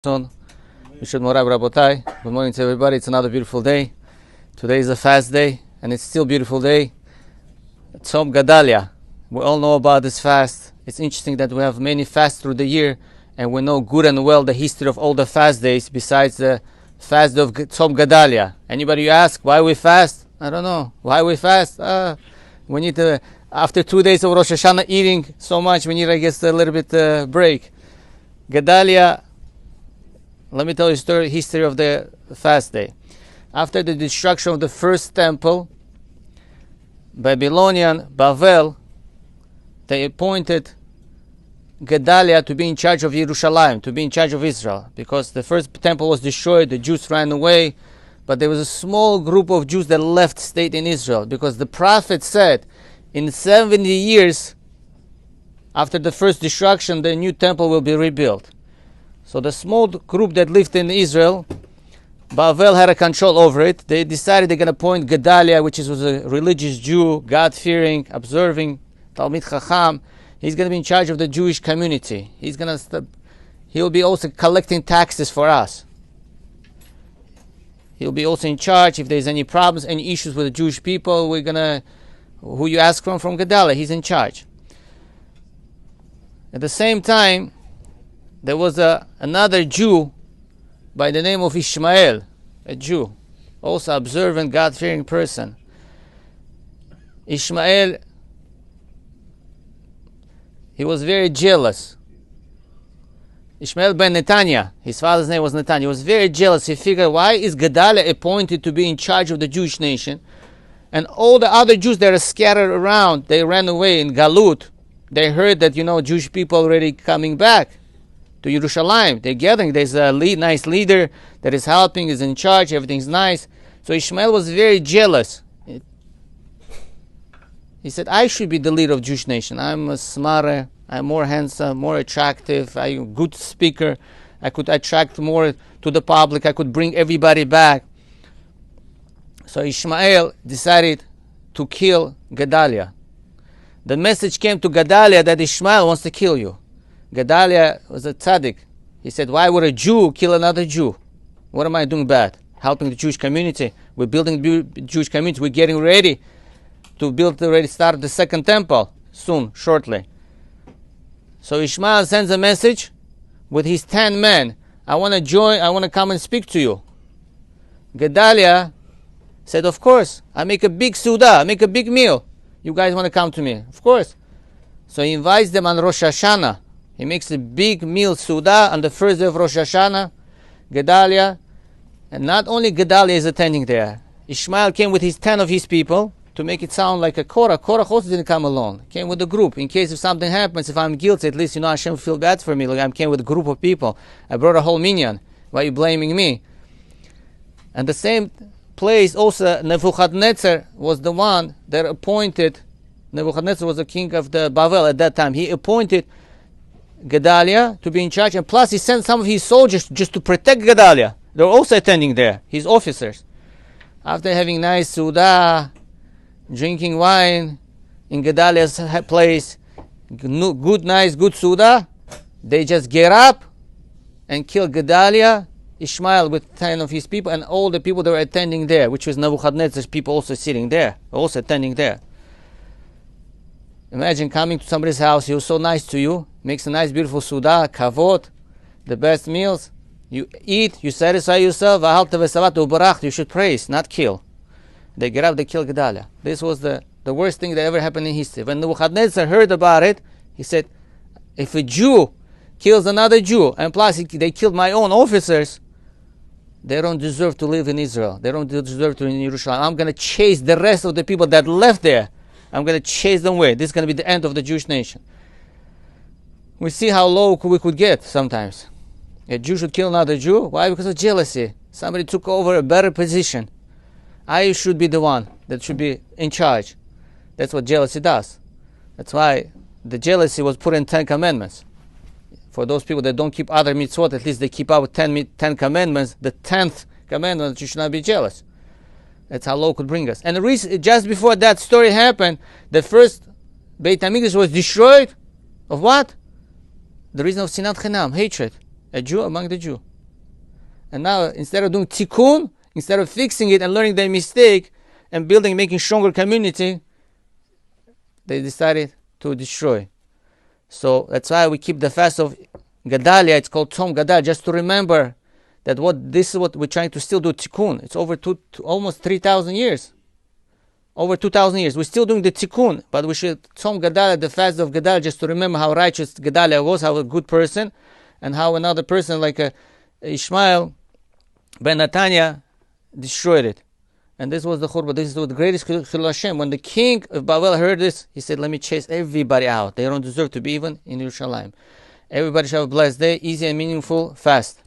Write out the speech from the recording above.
Good morning to everybody. It's another beautiful day. Today is a fast day, and it's still a beautiful day. Tzom Gedalia. We all know about this fast. It's interesting that we have many fasts through the year, and we know good and well the history of all the fast days besides the fast of Tzom Gedalia. Anybody ask why we fast? I don't know. Why we fast? We need to, after 2 days of Rosh Hashanah eating so much, we need, I guess, a little bit break. Gedalia. Let me tell you the history of the fast day. After the destruction of the first temple, Babylonian, Bavel, they appointed Gedalia to be in charge of Jerusalem, to be in charge of Israel. Because the first temple was destroyed, the Jews ran away, but there was a small group of Jews that left, stayed in Israel. Because the prophet said, in 70 years, after the first destruction, the new temple will be rebuilt. So the small group that lived in Israel, Bavel had a control over it. They decided they're going to appoint Gedalia, which was a religious Jew, God-fearing, observing, Talmid Chacham. He's going to be in charge of the Jewish community. He'll be also collecting taxes for us. He'll be also in charge if there's any problems, any issues with the Jewish people. Who you ask from Gedalia, he's in charge. At the same time, there was another Jew by the name of Ishmael, a Jew, also observant, God-fearing person. Ishmael, he was very jealous. Ishmael ben Netanya, his father's name was Netanya. He was very jealous. He figured, why is Gedalia appointed to be in charge of the Jewish nation? And all the other Jews that are scattered around, they ran away in Galut. They heard that, Jewish people already coming back to Jerusalem. They're gathering. There's a nice leader that is helping, is in charge, everything's nice. So Ishmael was very jealous. He said, I should be the leader of Jewish nation. I'm smarter, I'm more handsome, more attractive, I'm a good speaker. I could attract more to the public. I could bring everybody back. So Ishmael decided to kill Gedalia. The message came to Gedalia that Ishmael wants to kill you. Gedalia was a tzaddik. He said, why would a Jew kill another Jew? What am I doing bad? Helping the Jewish community. We're building the Jewish community. We're getting ready to start the second temple soon, shortly. So Ishmael sends a message with his 10 men. I want to come and speak to you. Gedalia said, of course. I make a big suda, I make a big meal. You guys want to come to me? Of course. So he invites them on Rosh Hashanah. He makes a big meal, Suda, on the first day of Rosh Hashanah, Gedalia. And not only Gedalia is attending there. Ishmael came with 10 of his people to make it sound like a Korah. Korah also didn't come alone. Came with a group. In case if something happens, if I'm guilty, at least, Hashem feel bad for me. Like I came with a group of people. I brought a whole minyan. Why are you blaming me? And the same place also, Nebuchadnezzar was the one that appointed. Nebuchadnezzar was the king of the Bavel at that time. He appointed Gedalia to be in charge, and plus he sent some of his soldiers just to protect Gedalia. They were also attending there, his officers. After having nice suda, drinking wine in Gedalia's place, good suda, they just get up and kill Gedalia, Ishmael with 10 of his people, and all the people that were attending there, which was Nebuchadnezzar's people also sitting there, also attending there. Imagine coming to somebody's house, he was so nice to you, makes a nice beautiful suda, kavod, the best meals. You eat, you satisfy yourself, you should praise, not kill. They get up, they kill Gedalia. This was the worst thing that ever happened in history. When Nebuchadnezzar heard about it, he said, if a Jew kills another Jew, and plus they killed my own officers, they don't deserve to live in Israel. They don't deserve to live in Jerusalem. I'm going to chase the rest of the people that left there. I'm going to chase them away. This is going to be the end of the Jewish nation. We see how low we could get sometimes. A Jew should kill another Jew. Why? Because of jealousy. Somebody took over a better position. I should be the one that should be in charge. That's what jealousy does. That's why the jealousy was put in 10 commandments. For those people that don't keep other mitzvot, at least they keep out 10 commandments. The 10th commandment, you should not be jealous. That's how low could bring us. And just before that story happened, the first Beit HaMikdash was destroyed. Of what? The reason of sinat chinam, hatred. A Jew among the Jew. And now, instead of doing tikkun, instead of fixing it and learning their mistake and making stronger community, they decided to destroy. So that's why we keep the fast of Gedalia. It's called Tzom Gedalia, just to remember that this is what we're trying to still do, tikkun. It's over almost 3,000 years. Over 2,000 years. We're still doing the tikkun, but we should Tzom Gedalia, the fast of Gedalia, just to remember how righteous Gedalia was, how a good person, and how another person like Ishmael ben Netanya destroyed it. And this was the Churban. This is the greatest Chilul Hashem. When the king of Babel heard this, he said, let me chase everybody out. They don't deserve to be even in Yerushalayim. Everybody shall have a blessed day, easy and meaningful fast.